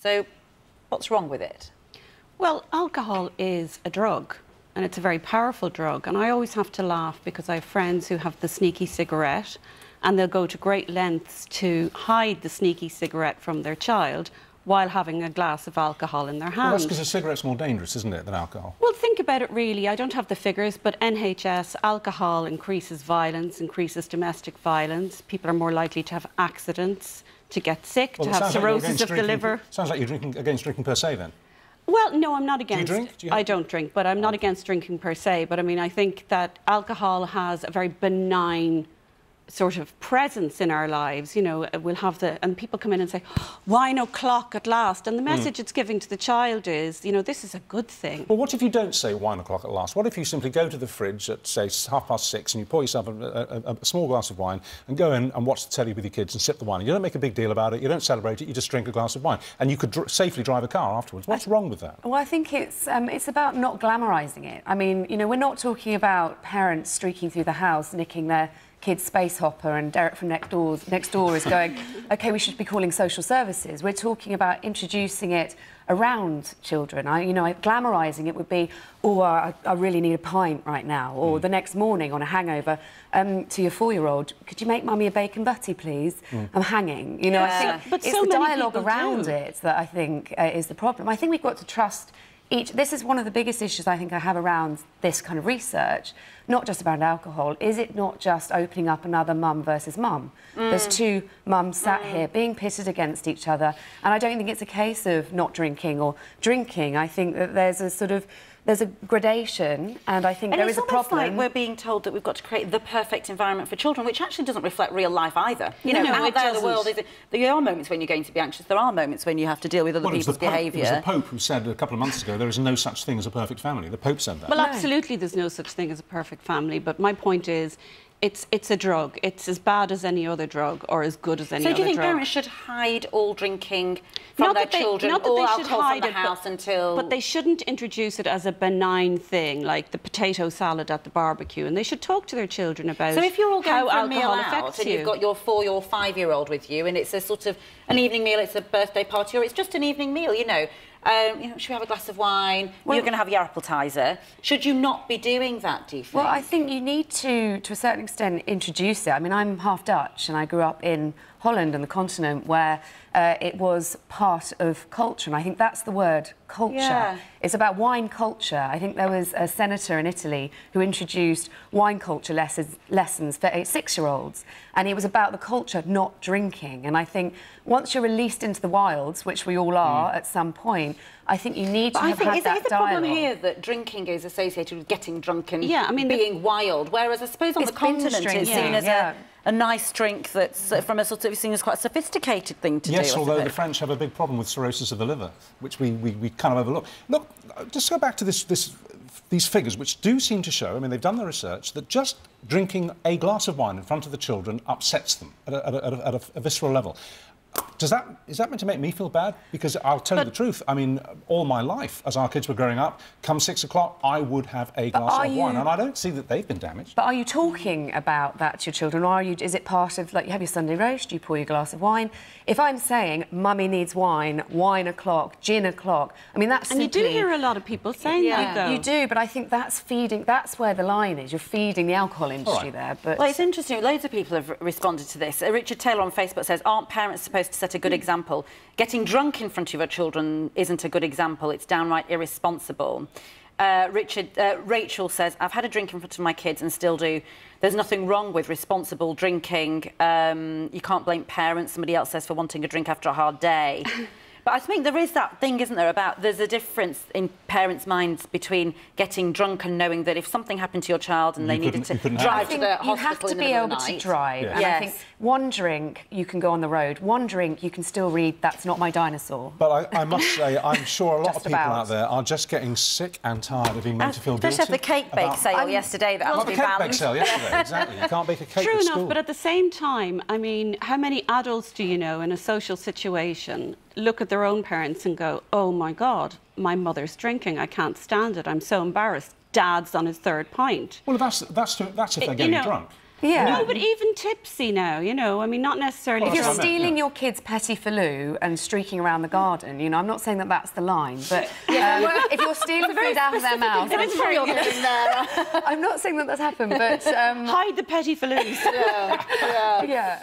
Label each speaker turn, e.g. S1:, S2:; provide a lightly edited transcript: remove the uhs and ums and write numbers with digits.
S1: So what's wrong with it?
S2: Well, alcohol is a drug, and it's a very powerful drug. And I always have to laugh because I have friends who have the sneaky cigarette, and they'll go to great lengths to hide the sneaky cigarette from their child while having a glass of alcohol in their hand.
S3: Well, that's because a cigarette's more dangerous, isn't it, than alcohol?
S2: Well, think about it really. I don't have the figures, but NHS, alcohol increases violence, increases domestic violence. People are more likely to have accidents, to get sick, to have cirrhosis of the liver.
S3: Sounds like you're against drinking per se, then.
S2: Well, no, I'm not against...
S3: Do you drink?
S2: I don't drink, but I'm not against drinking per se. But, I mean, I think that alcohol has a very benign sort of presence in our lives. You know, we'll have and people come in and say, wine o'clock at last. And the message it's giving to the child is, you know, this is a good thing.
S3: Well, what if you don't say wine o'clock at last? What if you simply go to the fridge at, say, 6:30 and you pour yourself a small glass of wine and go in and watch the telly with your kids and sip the wine? You don't make a big deal about it, you don't celebrate it, you just drink a glass of wine. And you could safely drive a car afterwards. What's wrong with that?
S4: Well, I think it's about not glamorising it. I mean, you know, we're not talking about parents streaking through the house, nicking their kid's space hopper, and Derek from next door is going, OK, we should be calling social services. We're talking about introducing it around children. Glamorising it would be, oh, I really need a pint right now, or the next morning on a hangover to your 4-year-old, could you make mummy a bacon butty, please? I'm hanging. You know, I think it's the dialogue around it that I think is the problem. I think we've got to trust this is one of the biggest issues I think I have around this kind of research, not just about alcohol. Is it not just opening up another mum versus mum? There's two mums sat here being pitted against each other, and I don't think it's a case of not drinking or drinking. I think that there's a gradation, and I think there is a problem.
S1: It's almost like we're being told that we've got to create the perfect environment for children, which actually doesn't reflect real life either. You know, out there the world is... There are moments when you're going to be anxious. There are moments when you have to deal with other people's behaviour.
S3: It was the Pope who said a couple of months ago there is no such thing as a perfect family. The Pope said that.
S2: Well, absolutely there's no such thing as a perfect family, but my point is it's a drug. It's as bad as any other drug, or as good as any other drug.
S1: So do you think parents should hide all drinking from their children, all alcohol from the house until...
S2: But they shouldn't introduce it as a benign thing, like the potato salad at the barbecue, and they should talk to their children about how alcohol affects you. So if you're all going for a meal out and you've got your 4- or 5-year-old with you, and it's a sort of an evening meal, it's a birthday party, or it's just an evening meal, you know, should we have a glass of wine? Well, you're going to have your appetiser. Should you not be doing that, do you think?
S4: Well, I think you need to a certain extent, introduce it. I mean, I'm half Dutch, and I grew up in Holland and the continent where it was part of culture, and I think that's the word, culture. Yeah. It's about wine culture. I think there was a senator in Italy who introduced wine culture lessons for 6-year-olds, and it was about the culture, not drinking. And I think once you're released into the wilds, which we all are at some point, I think you need to have that dialogue.
S1: Is the problem here that drinking is associated with getting drunk and being wild, whereas I suppose on the continent it's seen as a nice drink that's from a sort of seen as quite a sophisticated thing to do.
S3: Yes, although the French have a big problem with cirrhosis of the liver, which we kind of overlook. Look, just go back to these figures, which do seem to show, I mean, they've done the research, that just drinking a glass of wine in front of the children upsets them at a visceral level. Is that meant to make me feel bad? Because I'll tell you the truth, I mean, all my life, as our kids were growing up, come 6 o'clock, I would have a glass of wine, and I don't see that they've been damaged.
S4: But are you talking about that to your children, or is it part of, like, you have your Sunday roast, you pour your glass of wine? If I'm saying, mummy needs wine, wine o'clock, gin o'clock, I mean, that's simply...
S2: And you do hear a lot of people saying that, though.
S4: You do, but I think that's where the line is. You're feeding the alcohol industry there, but...
S1: Well, it's interesting, loads of people have responded to this. Richard Taylor on Facebook says, aren't parents supposed to set a good example? Getting drunk in front of your children isn't a good example, it's downright irresponsible. Rachel says, I've had a drink in front of my kids and still do. There's nothing wrong with responsible drinking. You can't blame parents, somebody else says, for wanting a drink after a hard day. But I think there is that thing, isn't there, about there's a difference in parents' minds between getting drunk and knowing that if something happened to your child and they needed to drive to the hospital in the middle of the night...
S4: You have to be able to drive.
S3: Yes.
S4: And I think one drink, you can go on the road. One drink, you can still read That's Not My Dinosaur.
S3: But I must say, I'm sure a lot of people out there are just getting sick and tired of being made to feel guilty.
S1: Especially the cake bake sale yesterday that had to be banned.
S3: The cake bake sale yesterday, exactly. You can't bake a cake
S2: True
S3: at
S2: enough,
S3: school.
S2: but at the same time, I mean, how many adults do you know in a social situation look at their own parents and go, oh my God, my mother's drinking, I can't stand it, I'm so embarrassed. Dad's on his 3rd pint.
S3: Well, that's if they're getting drunk.
S4: Yeah.
S2: No, but even tipsy now, you know, I mean, not necessarily...
S4: If you're stealing your kid's petit filou and streaking around the garden, you know, I'm not saying that that's the line, but if you're stealing food out of their mouth...
S1: It is very obvious there.
S4: I'm not saying that that's happened, but...
S2: Hide the petit filous.
S4: Yeah.